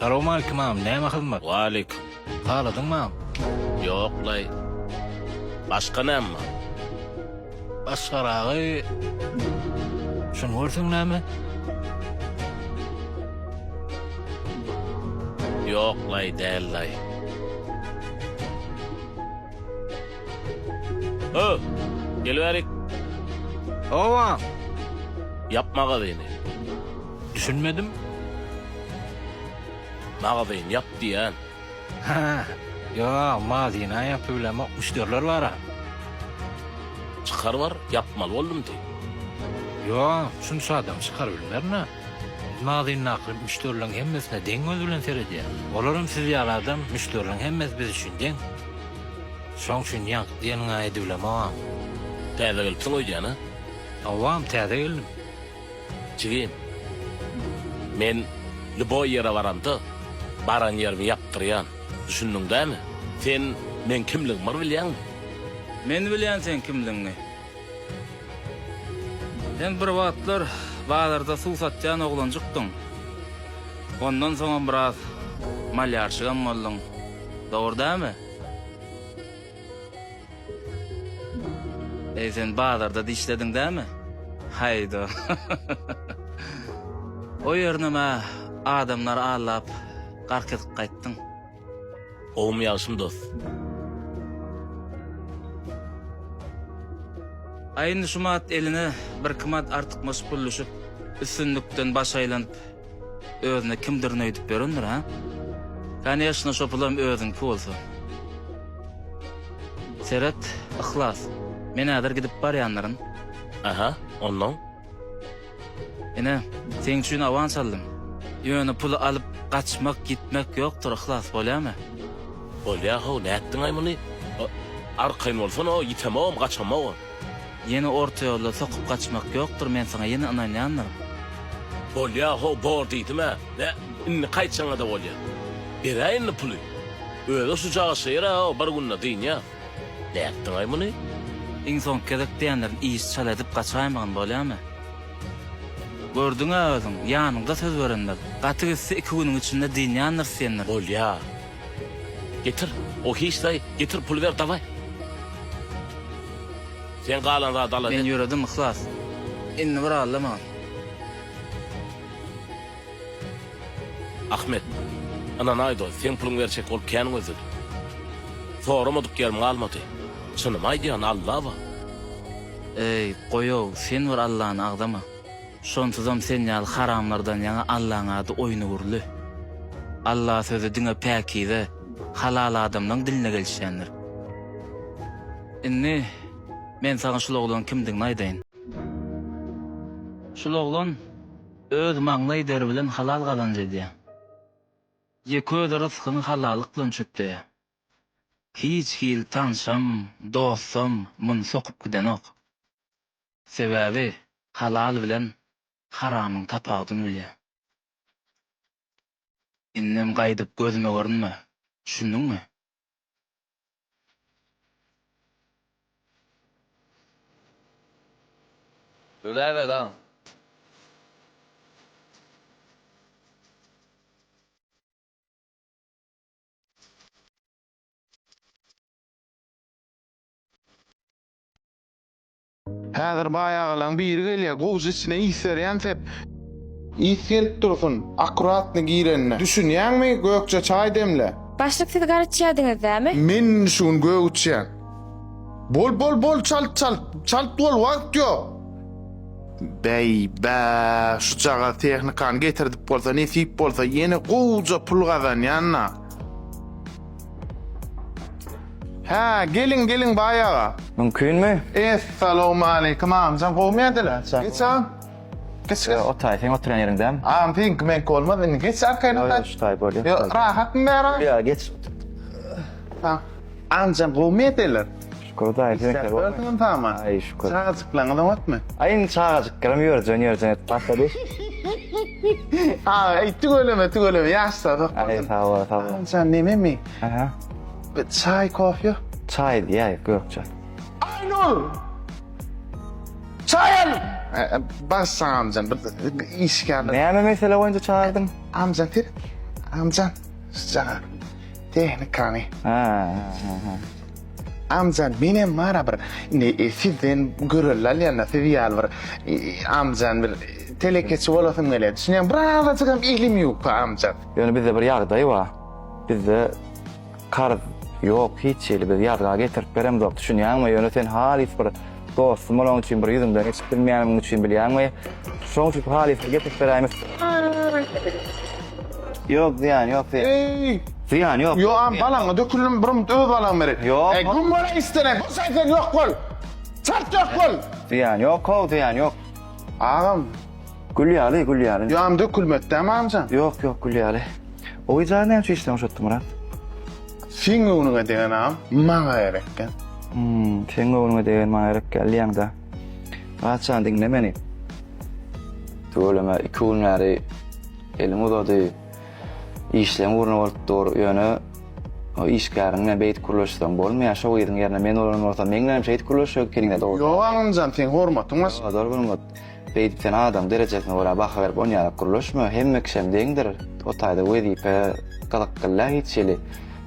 Salam aleyküm ağam, näme hyzmat? Waleyküm. Haladyňmy ağam? Yok lay. Başka näme? Başgaragy şunu görseň näme? Yok lay değil lay. Ö, geliverik. Owa, Yapma gadayını. düşünmedim. Mağadayın yap diyen. Ha, yo, mazina yapy bilemek müşteriler var ha. Çıkar var yapmalı oldum diye. Yo, şunu adam çıkar bilmerna. Mazina nakıl müşterilerin hemmesine deň göz bilen seredýär. Olaram siz ýalardan müşterilerin hemmes biz üçin deň. Şoň üçin ýank diýeniň aýdy bilemem ağam. Täze gelipsin oýjana. Awam täze geldim. Çigim. Men liboy yere varamda baran yerimi yaptıryan. Düşündün değil mi? Sen men kimligimi bilýän? Men bilýän sen kimligiňi. Sen bir wagtlar bazarda suw satýan oglanjykdyň. Ondan soň biraz malýarşygan boldyň. Dogry dämi? Sen bazarda dişlediň dämi? Hayda. O ýerneme adamlar allap garkytyp gaýtdyň. Oğum yaşım dost. Ayın şumat eline bir kımat artık meşgullüşüp üstünlükten baş aylanyp özüne kimdir nöýdüp berendir ha? Kani yaşına şopulam özüň bolsa. Seret, ihlas. Men häzir gidip barýanlaryn. Aha, ondan. Ene, sen üçin awans aldym. Ýöne pulu alıp kaçmak gitmek ýokdur, ihlas bolýarmy? Bolya ho, ne ettin ay bunu? Arkayın olsun o, yitemem, kaçamam. Yeni orta ýolda sokup kaçmak ýokdur, men sana yeni ananýanlarym. Bolya ho, bor diýdim ha. Ne, inni kaçana da bolya. Berayın pulu. Öyle sucağa şehir ha, bir günle deyin ya. Ne ettin ay bunu? İnson kedek diýenlerin iş çaladyp gaçaýmagan bolýarmy? Gördüňa özüň, ýanynda söz berenler. Gaty gitse 2 güniň içinde diýýänler senler. Bolya. Getir, o hiç day, getir pul ver davay. Sen qalan rahat ala. Men ýöredim ihlas. Inni bir allama. Ahmet, ana naydo, sen pulun verecek olup kânin özür. Soramadık yerim almadı. Şunum aydiyan Allah var. Ey, goýaw, sen bir Allahyny agdama. Şonsuzdam sen ýaly haramlardan ýa-ni Allahyň ady oýuny gurly. Allah sözü diňe päkize, halal adamlaryň diline gelişýändir. Inni men sana şul oglan kimdigini aýdaýyn. Şul oglan öz maňly deri bilen halal gazanjydy. Ýeköz rızkyny halallyk bilen çöpdi. Hiç hil tanşam, dostum, mun sokup giden ok. Sebäbi halal bilen haramyň tapagyny bilýär. Innem gaýdyp gözüme görünme. Düşündiňmi? Öyle lan. Häzir baýagalan biri gelýär, gowy içine islerýän sep. Is gelip dursun, akuratny giýrenine. Düşünýärmi gökçe çay demle? Başlyk sigaret içýärdiňiz dämi? Men şun gökçe. Bol çalt bol wagt ýok. Bey, şu çağa tehnikan getirdip bolsa, nesip bolsa, yeni gowja pul gazanýanna. Ha, gelin bayağa. Mümkünmü? Assalamu alaikum amcan, gowmaýadylar. Geç am. Geç. Otay, sen oturan yerinde mi? Am pink men olmaz. Geç arkayna. Yok, şu tay böyle. Yo, rahat mı ara? Ya geç. Tamam. Amcan gowmaýadylar. Şükür otay, sen de. Gördün tamam. Ay şükür. Çağızıklaňyň atmy? Ayın çağacık, kıramıyor, dönüyor, patladı. Ha, tügöleme, yaşsa. Ay sağ ol. Amcan neme mi? Aha. Bir çay, kofe. Çay diye, gökçe. Aynur! Çay al! Bas amcan, bir iş geldi. Neyme mesele oyuncu çağırdın? Amcan, Amcan, sıcağı. Tehnikani. Ha. Amcan benim var bir sizden görürler yana seviyal var. Amcan bir telekesi olasın geledi. Şimdi bravo çıkan ilim yok amcan. Yani bizde bir ýagdaý var. Bizde kar yok hiç ýeli biz ýarga getirip berem dok. Düşünýärmi? Ýöne sen halis bir dostum bolan üçin bir ýüzümden hiç bilmeýänim üçin bilýärmi? Şoň üçin halis getirip berýämis. Yok ziyan yok. Ey! Ziyan yok. Yo am balanga dökülüm birim öz balam beri. Yok. Gün bana istene. Bu sayfen yok kol. Çart yok kol. Ziyan yok, kol ziyan yok. Ağam. Gülýäli. Yo am dökülmekdi mi amcan? Yok gülýäli. O ýa näçe işleň şotdy Murat? Fin öňüňe degen am. Maňa gerekken. Sen öňüňe degen maňa gerek gelýäňda. Gaçan diňle meni. Töleme 2 günleri elim uzady. İşleň urna bolupdyr. Ýöne o işgärine beýt kuruluşdan bolmaýar. Şo ýeriniň ýerine men olan bolsa meňle beýt kuruluş keňde dogry. Yo amcan sen hormatyň was. Doğru bilmem. Beýt sen adam derejesine göre baha berip onýara kuruluşmy? Hemme kişem deňdir. O taýda wezipe galakkylla hiç ýeli.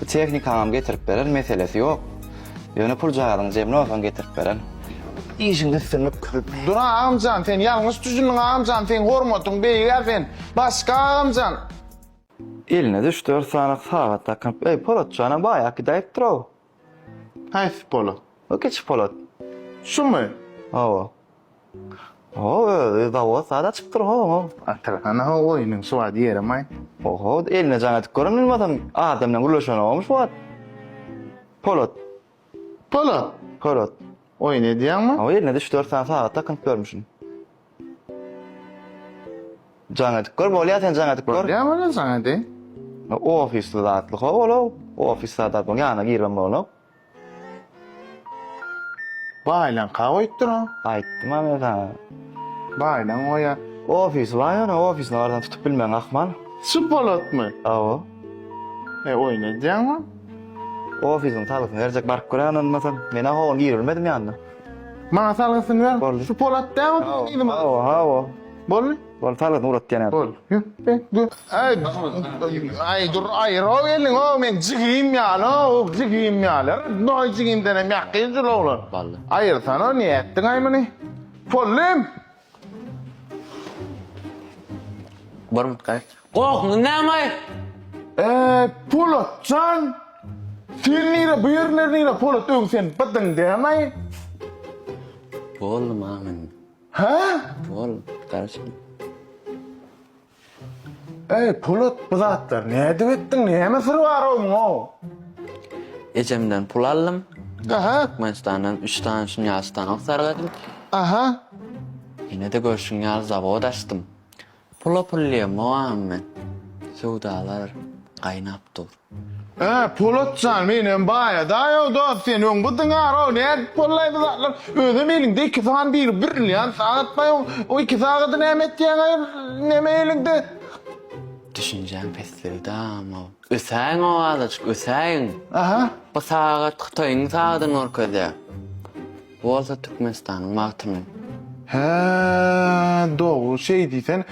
Bu tehnikam getirip beren meselesi yok. Ýöne pul jaýaryň jemine olsan getirip beren. İşiňde sınıp Dura amcan sen ýalňyş düşünýän amcan sen hormatyň beýger sen. Başga amcan. eline düştü 4 saat takıp Polat jana baýa gidaýyp dur. Haýsy polo? O kiçik Polat. Şumy? Hawa. Da o sada çıktır ho. Ana oýnyň suwa diýerim. Oho, eline jana görünmeden adamla guruluşan olmuş bu. Polat. Polo. Oy ne diýärmi? O eline düştü 4 saat takıp görmüşsün. Jana gör bolýar sen jana gör. Diýärmi sana de? O ofisde zatlyk o ofisde da bu ýana girmem bolu. Baýlan gaýtdyr o. Aýtdym ama sana. Baýlan oýa. Ofis var ya, ofisini oradan tutup bilmem akman. Spolotmy? Awa. Oy ne diýärmi? Ofisin talysyny berjek bark göränen mesela men aho girilmedim ýandy. Maňa salgysyny ber. Boldy. Spolot diýärmi? Hawa. Bolly? Bol talysyny urat ýene. Bol. Dur. Ay dur ay rogelin o men jigim ýaly o jigim ýaly. No jigim denem ýakyjyl oğlan. Ballı. Aýyrsan o niýetdiň aýmany? Pollem. Barmut kay. Korkun näme? Polotcan. Filnire buyurlarnire polot öň sen badyň diýämi? Bolma men. Ha? Bol. Karşım. Polot bu zatlar näde etdiň? Näme sır bar oňa? Ecemden pul aldım. Aha. Türkmenistan'dan 3 tane şunyastan aksarladım. Aha. Yine de görsün yal zavod açtım. Puliyem o an men. Sudalar kaynap dur. Polotcan menem baýa daýo dost sen öň budyň ara näde pollay bu zatlar? Özüm elinde 2 saat birleýän saat baýa o 2 saat näme etdiň? Näme elinde? Düşüncem pesleri da ama. Ösäň o azıcık ösäň. Aha. Bu saat Xitoyň saatyny orkada. Bolsa Türkmenistan'ın magtymy. Doğru şey diýsen,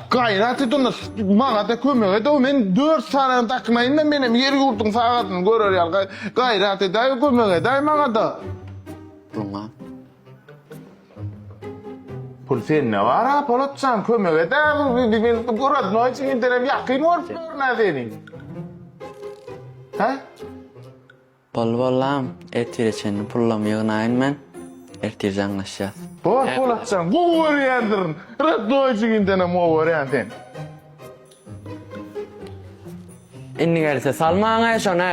gaýrat edin, maňa da kömek ede, men 4 saat takmaýyn, menem ýer ýurduň sagatyny görer ýaly, gaýrat edäýin, kömek edäýin maňa da. Bulma. Pul sen ne var ha, Polotcan kömek edäýin, men göret noýçy interem ýakyn bolýar nädeni. Ha? Bollam, etdireçeni pullam ýygnaýyn men. Ertirjanlaşýar. Polotcan, bu görýändir. Ret noýçy interem o görýän sen. Inni gelse salmaňa şonu.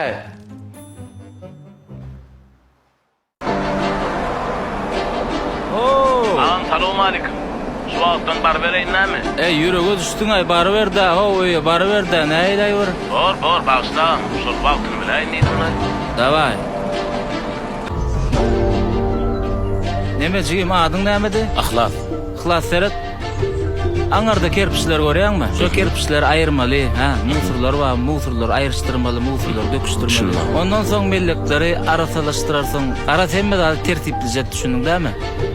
Assalamu alaykum. Şu wagtdan bar bereýin näme? Ýürege düşdüň ay bary ber da, bary ber da, näýle ber? Bor, bagşla. Şol wagtyny bilen diýdiň. Davay. Neme jigim adyň nämedi? Ahlat. Ihlas seret. Aňarda kerpiçler görýärmi? Şo kerpiçler aýyrmaly, musurlar wa musurlar aýyrystyrmaly, musurlar döküşdirmeli. Ondan soň mellekleri arasalaştyrarsyň, ara hemme da tertiplice düşündiňmi?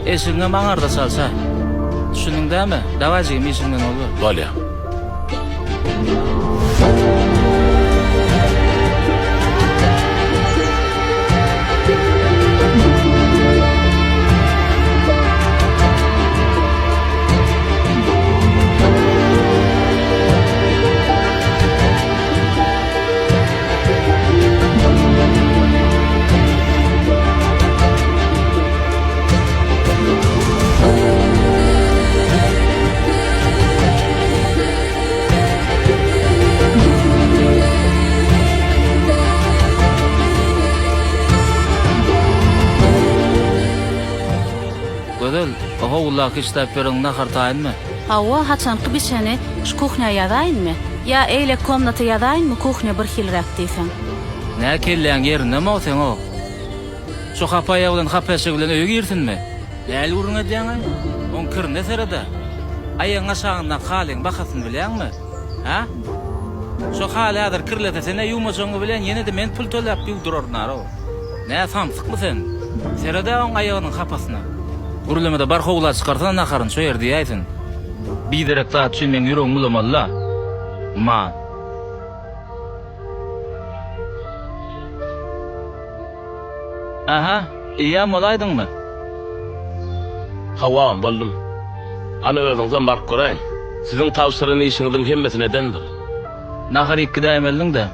Eşiňe aňarda salsa. Düşündiňmi? Dawajy eşiňden bolýar. Bolýar. Ödül, o howullaky işläp beren nahartaýynmy? Hawa haçanky bir seni şu kuhnya ýazaýynmy? Ya eýle komnata ýazaýynmy kuhnya bir hilrak diýsen? Nä kelläň ýerinde o sen o? Şu hapaýa bilen hapaşy bilen öýe girsinmi? Näli urun edýäň? On kirne serede. Aýaň aşagyndan halyň bakasyny bilýärmi? Ha? Şu haly hazır kirlete sene ýumaşyňy bilen ýene de men pul töläp ýuldurarnar o. Nä samsykmy sen? Serede on aýagynyň hapasyna. Urulamada bar howla çykarsan naharyn şo ýerde ýaýsyn. Bir derek saat üçin men ýüregim bulamalla. Ma. Aha, ýa molaýdyňmy? Hawam boldum. Ana özüňizden bark göreň. Siziň tawsyryny işiňiziň hemmesi nedendir? Nahar 2-de emelliň de.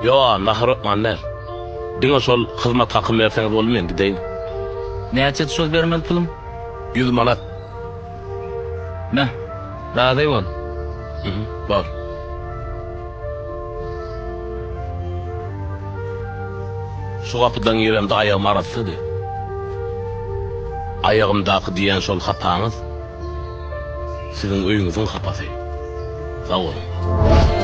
Yo, nahar manlar. Diňe şol hyzmat hakyny berseňiz bolmaýyn gideýin. Näçe söz bermeli pulum? 100 manat. Meh, razy bol. Bar. Şu kapıdan yeremde ayağım aratsıydı. Ayağımdaki diyen şol kapağınız sizin öyünüzün kapası. Sağ olun.